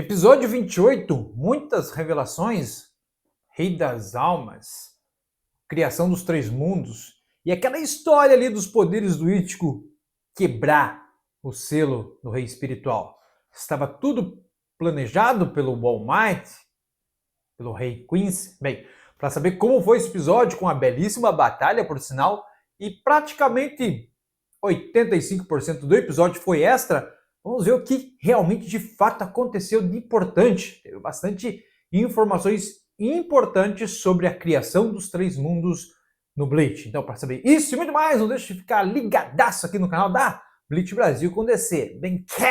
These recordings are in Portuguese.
Episódio 28, muitas revelações, Rei das Almas, Criação dos Três Mundos e aquela história ali dos poderes do Ichigo quebrar o selo do Rei Espiritual. Estava tudo planejado pelo All Might, pelo Rei Quincy. Bem, para saber como foi esse episódio, com a belíssima batalha, por sinal, e praticamente 85% do episódio foi extra, vamos ver o que realmente de fato aconteceu de importante. Teve bastante informações importantes sobre a criação dos três mundos no Bleach. Então, para saber isso e muito mais, não deixe de ficar ligadaço aqui no canal da Bleach Brasil com DC. Bem que...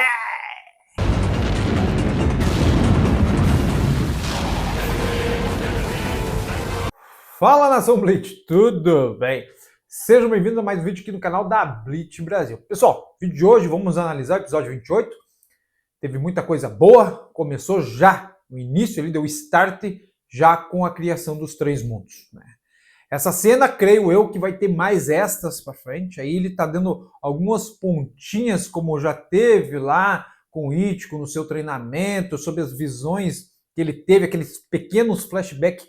Fala, nação Bleach, tudo bem? Sejam bem-vindos a mais um vídeo aqui no canal da Bleach Brasil. Pessoal, no vídeo de hoje vamos analisar o episódio 28. Teve muita coisa boa, começou já no início, ele deu start já com a criação dos três mundos, né? Essa cena, creio eu, que vai ter mais extras para frente. Aí ele tá dando algumas pontinhas, como já teve lá com o Ichigo no seu treinamento, sobre as visões que ele teve, aqueles pequenos flashbacks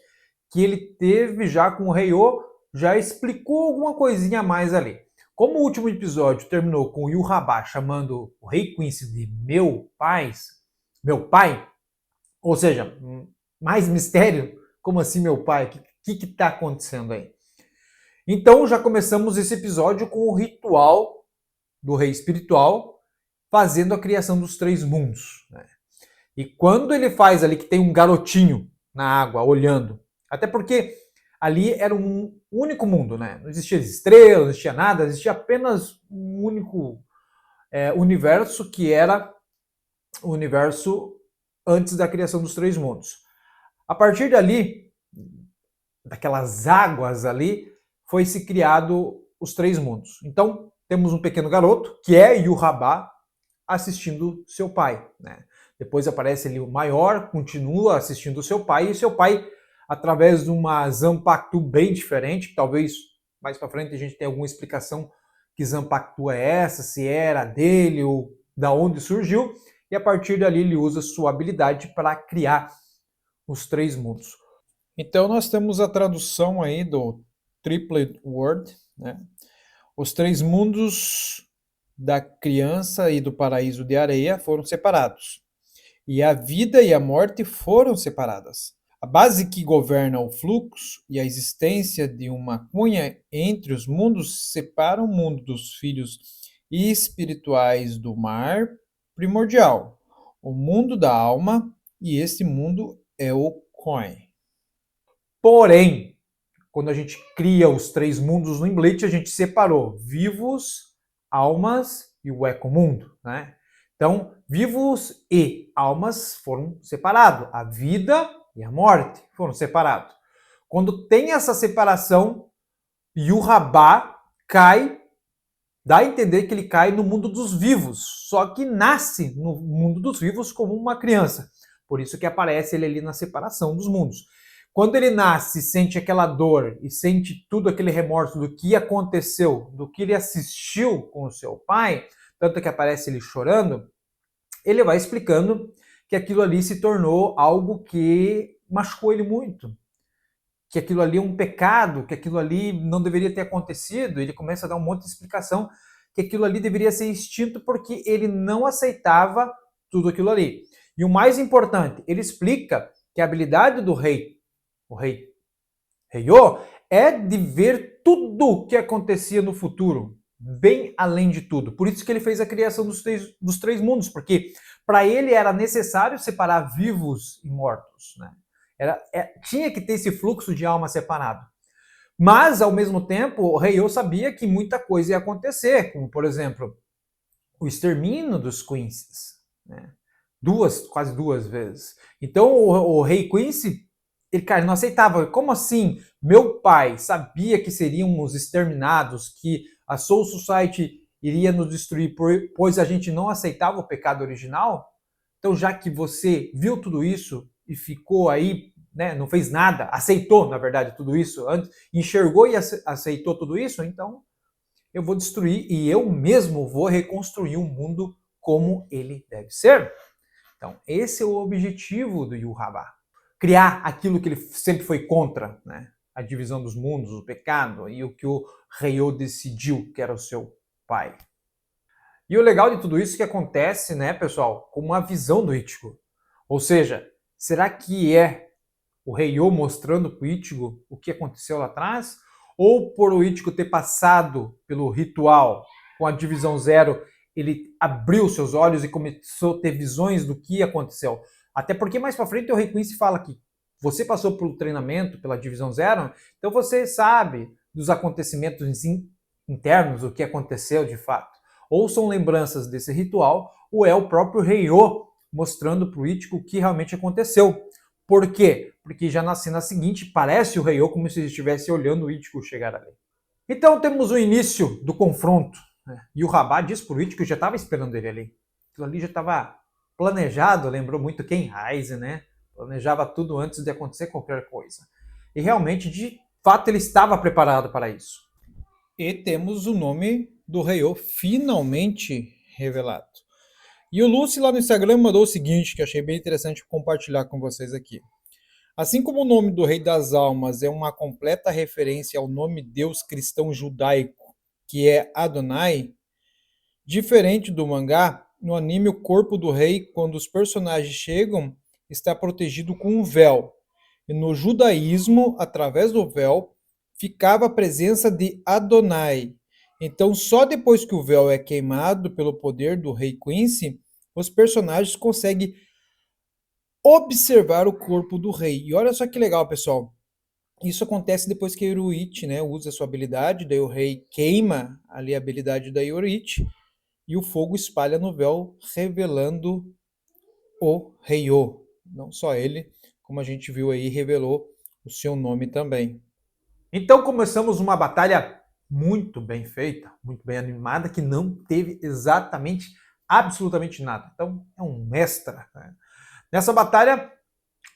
que ele teve já com o Ryo, já explicou alguma coisinha a mais ali. Como o último episódio terminou com o Yhwach chamando o Rei Quincy de meu pai, ou seja, mais mistério, como assim meu pai? O que está acontecendo aí? Então já começamos esse episódio com o ritual do Rei Espiritual fazendo a criação dos três mundos, né? E quando ele faz ali que tem um garotinho na água olhando, até porque ali era um único mundo, né? Não existia estrelas, não existia nada, existia apenas um único universo, que era o universo antes da criação dos três mundos. A partir dali, daquelas águas ali, foi se criado os três mundos. Então, temos um pequeno garoto, que é Yhwach, assistindo seu pai, né? Depois aparece ali o maior, continua assistindo seu pai, e seu pai, através de uma Zanpakuto bem diferente, que talvez mais para frente a gente tenha alguma explicação que Zanpakuto é essa, se era dele ou da onde surgiu, e a partir dali ele usa sua habilidade para criar os três mundos. Então nós temos a tradução aí do Triplet World, né? Os três mundos da criança e do paraíso de areia foram separados, e a vida e a morte foram separadas. A base que governa o fluxo e a existência de uma cunha entre os mundos separa o mundo dos filhos espirituais do mar primordial, o mundo da alma, e esse mundo é o Koen. Porém, quando a gente cria os três mundos no Bleach, a gente separou vivos, almas e o ecomundo, né? Então, vivos e almas foram separados. A vida e a morte foram separados. Quando tem essa separação, Yhwach cai, dá a entender que ele cai no mundo dos vivos, só que nasce no mundo dos vivos como uma criança. Por isso que aparece ele ali na separação dos mundos. Quando ele nasce, sente aquela dor e sente tudo aquele remorso do que aconteceu, do que ele assistiu com o seu pai, tanto que aparece ele chorando, ele vai explicando que aquilo ali se tornou algo que machucou ele muito, que aquilo ali é um pecado, que aquilo ali não deveria ter acontecido. Ele começa a dar um monte de explicação que aquilo ali deveria ser extinto porque ele não aceitava tudo aquilo ali. E o mais importante, ele explica que a habilidade do rei, o rei Ryo, é de ver tudo o que acontecia no futuro, bem além de tudo. Por isso que ele fez a criação dos três mundos, porque para ele era necessário separar vivos e mortos, né? Tinha que ter esse fluxo de alma separado. Mas, ao mesmo tempo, o Ryo sabia que muita coisa ia acontecer, como, por exemplo, o extermínio dos Quincy's, né? Quase duas vezes. Então, o Rei Quincy, ele, cara, não aceitava. Como assim? Meu pai sabia que seríamos exterminados, que a Soul Society iria nos destruir, pois a gente não aceitava o pecado original? Então, já que você viu tudo isso e ficou aí, né, não fez nada, aceitou, na verdade, tudo isso, enxergou e aceitou tudo isso, então eu vou destruir e eu mesmo vou reconstruir o mundo como ele deve ser. Então, esse é o objetivo do Yuhaba. Criar aquilo que ele sempre foi contra, né? A divisão dos mundos, o pecado, e o que o Ryo decidiu que era o seu pai. E o legal de tudo isso é que acontece, né, pessoal, com uma visão do Ichigo. Ou seja, será que é o Ryo mostrando para o Ichigo o que aconteceu lá atrás? Ou por o Ichigo ter passado pelo ritual com a divisão zero, ele abriu seus olhos e começou a ter visões do que aconteceu? Até porque mais para frente o Rei Quincy fala que você passou pelo treinamento, pela divisão zero, então você sabe dos acontecimentos internos, o que aconteceu de fato. Ou são lembranças desse ritual, ou é o próprio Ryo mostrando para o Ichigo o que realmente aconteceu. Por quê? Porque já na cena seguinte parece o Ryo como se ele estivesse olhando o Ichigo chegar ali. Então temos o início do confronto, né? E o Rabá diz para o Ichigo que já estava esperando ele ali. Aquilo ali já estava planejado, lembrou muito Ken Heise, né? Planejava tudo antes de acontecer qualquer coisa. E realmente, de fato, ele estava preparado para isso. E temos o nome do Ryo finalmente revelado. E o Lúcio lá no Instagram mandou o seguinte, que eu achei bem interessante compartilhar com vocês aqui. Assim como o nome do Rei das Almas é uma completa referência ao nome Deus cristão judaico, que é Adonai, diferente do mangá, no anime o corpo do rei, quando os personagens chegam, está protegido com um véu. E no judaísmo, através do véu, ficava a presença de Adonai. Então, só depois que o véu é queimado pelo poder do Rei Quincy, os personagens conseguem observar o corpo do rei. E olha só que legal, pessoal. Isso acontece depois que a Yoruichi, né, usa a sua habilidade, daí o rei queima ali a habilidade da Yoruichi e o fogo espalha no véu, revelando o Ryo. Não só ele, como a gente viu aí, revelou o seu nome também. Então começamos uma batalha muito bem feita, muito bem animada, que não teve exatamente, absolutamente nada. Então é um extra, né? Nessa batalha,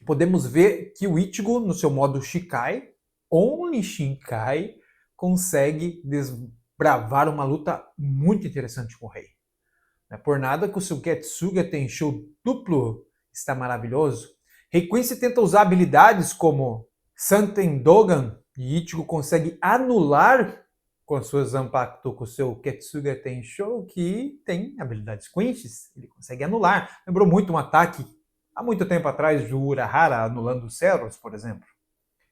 podemos ver que o Ichigo, no seu modo Shikai, Only Shinkai, consegue desbravar uma luta muito interessante com o rei. Não é por nada que o seu Getsuga Tenshou duplo está maravilhoso. Rei Quincy tenta usar habilidades como Santen Dogan e Ichigo consegue anular com as suas Zanpakuto com o seu Getsuga Tenshou, que tem habilidades Quincy's, ele consegue anular. Lembrou muito um ataque há muito tempo atrás do Urahara anulando os Ceros, por exemplo.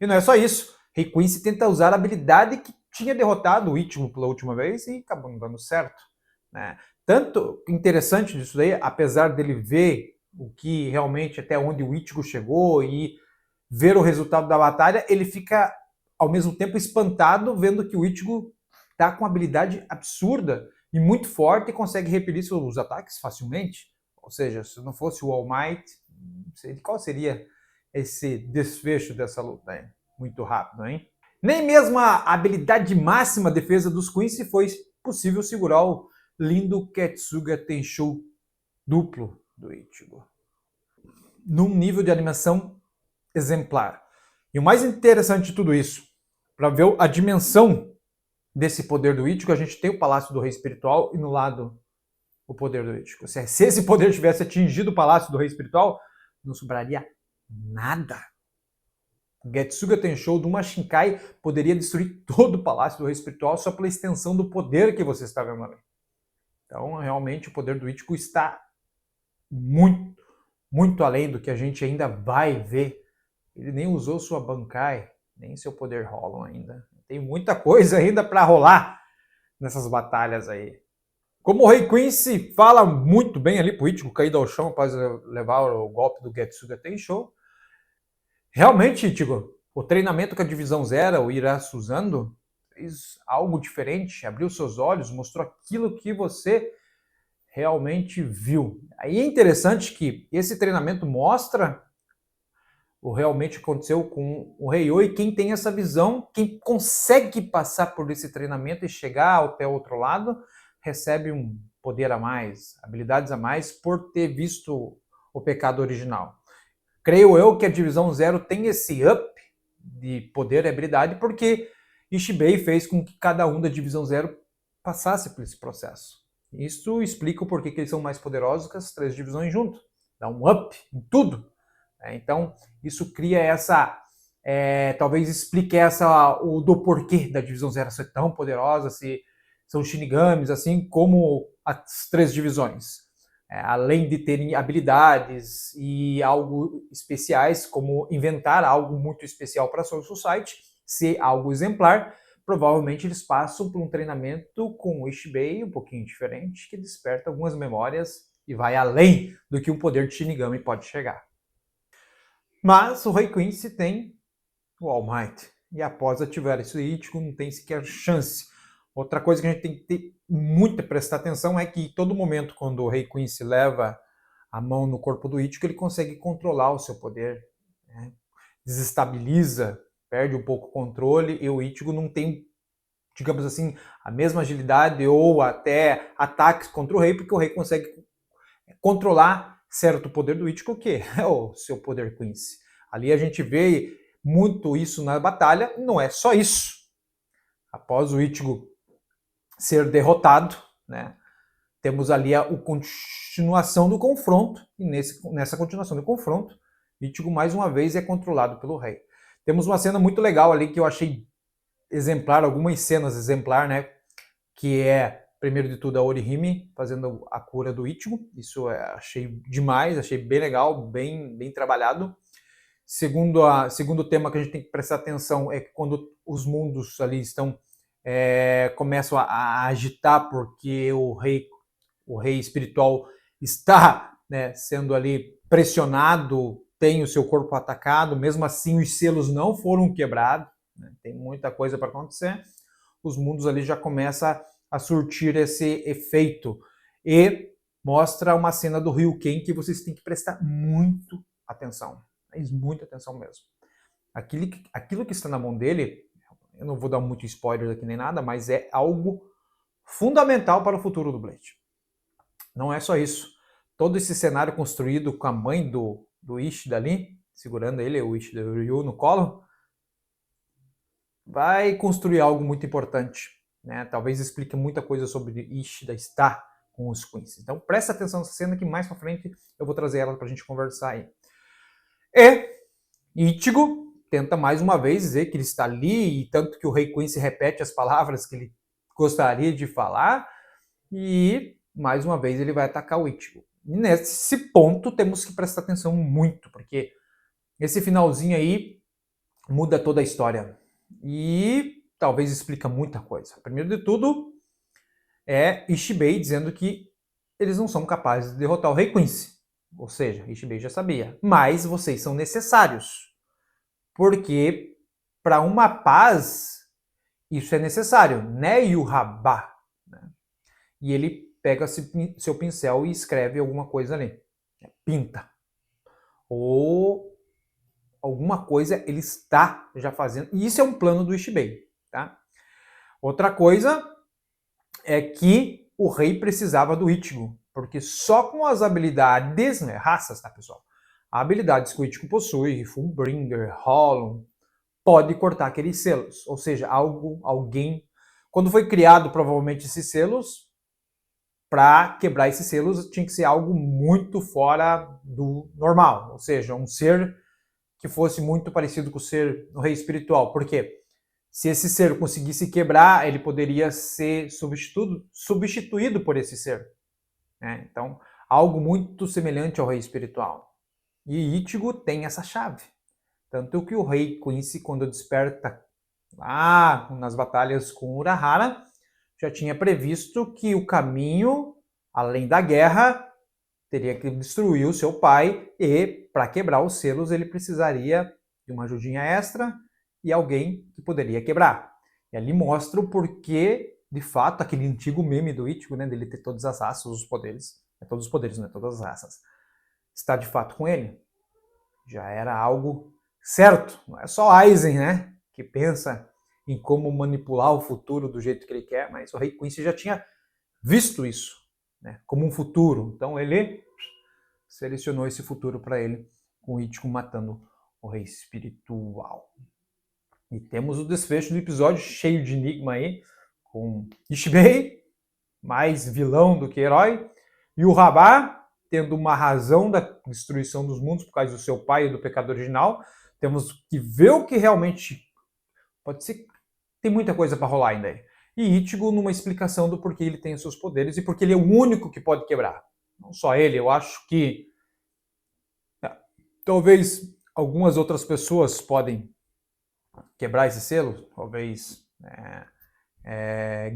E não é só isso. Rei Quincy tenta usar a habilidade que tinha derrotado o Ichigo pela última vez e acabou não dando certo, né? Tanto interessante disso daí, apesar dele ver o que realmente até onde o Ichigo chegou e ver o resultado da batalha, ele fica ao mesmo tempo espantado vendo que o Ichigo está com uma habilidade absurda e muito forte e consegue repelir seus ataques facilmente. Ou seja, se não fosse o All Might, qual seria esse desfecho dessa luta, hein? Muito rápido, hein? Nem mesmo a habilidade máxima defesa dos Quincy foi possível segurar o lindo Getsuga Tenshou duplo do Ichigo. Num nível de animação exemplar. E o mais interessante de tudo isso, para ver a dimensão desse poder do Ichigo, a gente tem o Palácio do Rei Espiritual e no lado o poder do Ichigo. Se esse poder tivesse atingido o Palácio do Rei Espiritual, não sobraria nada. O Getsuga Tenshou de uma Shinkai poderia destruir todo o Palácio do Rei Espiritual só pela extensão do poder que você está vendo ali. Então, realmente, o poder do Ichigo está muito, muito além do que a gente ainda vai ver. Ele nem usou sua Bankai, nem seu poder Hollow ainda. Tem muita coisa ainda para rolar nessas batalhas aí. Como o Rei Quincy fala muito bem ali pro Ichigo cair ao chão após levar o golpe do Getsuga Tenshou, realmente, Ichigo, o treinamento com a Divisão Zero, o Irasu usando, fez algo diferente, abriu seus olhos, mostrou aquilo que você realmente viu. Aí é interessante que esse treinamento mostra o realmente aconteceu com o Ryo e quem tem essa visão, quem consegue passar por esse treinamento e chegar até o outro lado, recebe um poder a mais, habilidades a mais por ter visto o pecado original. Creio eu que a Divisão Zero tem esse up de poder e habilidade porque Ishibei fez com que cada um da Divisão Zero passasse por esse processo. Isso explica o porquê que eles são mais poderosos que as três divisões juntas. dá um up em tudo. Então, isso cria essa... talvez explique o do porquê da Divisão Zero ser tão poderosa, se são Shinigamis, assim como as 3 divisões. Além de terem habilidades e algo especiais, como inventar algo muito especial para a Soul Society, ser algo exemplar, provavelmente eles passam por um treinamento com o Ishibei um pouquinho diferente, que desperta algumas memórias e vai além do que um poder de Shinigami pode chegar. Mas o Rei Quincy tem o All Might, e após ativar esse Ichigo não tem sequer chance. Outra coisa que a gente tem que ter muito prestar atenção é que em todo momento, quando o Rei Quincy leva a mão no corpo do Ichigo, ele consegue controlar o seu poder, né? Desestabiliza, perde um pouco o controle, e o Ichigo não tem, digamos assim, a mesma agilidade ou até ataques contra o Rei, porque o Rei consegue controlar certo poder do Ichigo, que é o seu poder Quincy. Ali a gente vê muito isso na batalha, não é só isso. Após o Ichigo ser derrotado, né, temos ali a continuação do confronto, e nessa continuação do confronto, Ichigo mais uma vez é controlado pelo rei. Temos uma cena muito legal ali que eu achei exemplar, algumas cenas exemplar, né, que é, primeiro de tudo, a Orihime fazendo a cura do Ichigo. Isso achei demais, achei bem legal, bem trabalhado. Segundo tema que a gente tem que prestar atenção é que quando os mundos ali estão começam a agitar porque o rei espiritual está, né, sendo ali pressionado, tem o seu corpo atacado, mesmo assim os selos não foram quebrados, né, tem muita coisa para acontecer, os mundos ali já começam a surtir esse efeito e mostra uma cena do Ryuken que vocês têm que prestar muito atenção, mas muita atenção mesmo. Aquilo que está na mão dele, eu não vou dar muito spoiler aqui nem nada, mas é algo fundamental para o futuro do Blade. Não é só isso. Todo esse cenário construído com a mãe do Ishida ali, segurando ele, o Ishida Ryu, no colo, vai construir algo muito importante, né? Talvez explique muita coisa sobre Ishida estar com os Queens. Então presta atenção nessa cena que mais pra frente eu vou trazer ela pra gente conversar aí. E Ichigo tenta mais uma vez dizer que ele está ali, e tanto que o Rei Quincy repete as palavras que ele gostaria de falar, e mais uma vez ele vai atacar o Ichigo. E nesse ponto temos que prestar atenção muito, porque esse finalzinho aí muda toda a história e talvez explica muita coisa. Primeiro de tudo é Ishibei dizendo que eles não são capazes de derrotar o Rei Quincy. Ou seja, Ishibei já sabia. Mas vocês são necessários. Porque para uma paz isso é necessário, né, Yuraba? E ele pega seu pincel e escreve alguma coisa ali. Pinta. Ou alguma coisa ele está já fazendo. E isso é um plano do Ishibei. Tá? Outra coisa é que o rei precisava do Ichigo. Porque só com as habilidades, né, raças, tá, pessoal? Habilidades que o Ichigo possui, Fullbringer, Hollow, pode cortar aqueles selos. Ou seja, alguém... Quando foi criado, provavelmente, esses selos, para quebrar esses selos tinha que ser algo muito fora do normal. Ou seja, um ser que fosse muito parecido com o ser do rei espiritual. Por quê? Se esse ser conseguisse quebrar, ele poderia ser substituído por esse ser. Né? Então, algo muito semelhante ao rei espiritual. E Ichigo tem essa chave. Tanto que o rei Quincy, quando desperta lá nas batalhas com Urahara, já tinha previsto que o caminho, além da guerra, teria que destruir o seu pai e, para quebrar os selos, ele precisaria de uma ajudinha extra e alguém que poderia quebrar. E ali mostra o porquê, de fato, aquele antigo meme do Ichigo, né, dele ter todas as raças, os poderes, todos os poderes, né, todas as raças, está de fato com ele. Já era algo certo. Não é só Aizen, né, que pensa em como manipular o futuro do jeito que ele quer, mas o Rei Quincy já tinha visto isso, né, como um futuro. Então ele selecionou esse futuro para ele, com o Ichigo matando o Rei Espiritual. E temos o desfecho do episódio cheio de enigma aí, com Ishibei, mais vilão do que herói, e o Rabá tendo uma razão da destruição dos mundos por causa do seu pai e do pecado original. Temos que ver o que realmente... Pode ser que tem muita coisa para rolar ainda aí. E Ichigo numa explicação do porquê ele tem os seus poderes e porque ele é o único que pode quebrar. Não só ele, eu acho que talvez algumas outras pessoas podem quebrar esse selo, talvez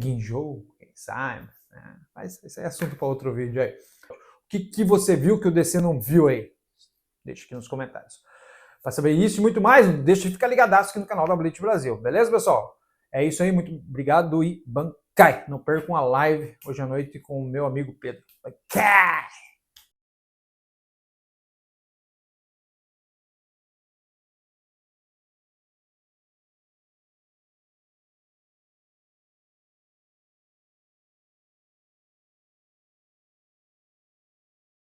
Ginjou, quem sabe, né? Mas esse é assunto para outro vídeo aí. O que você viu que o DC não viu aí? Deixa aqui nos comentários. Para saber isso e muito mais, deixa de ficar ligadaço aqui no canal da Bleach Brasil. Beleza, pessoal? É isso aí, muito obrigado e bancai! Não percam a live hoje à noite com o meu amigo Pedro. Bancai!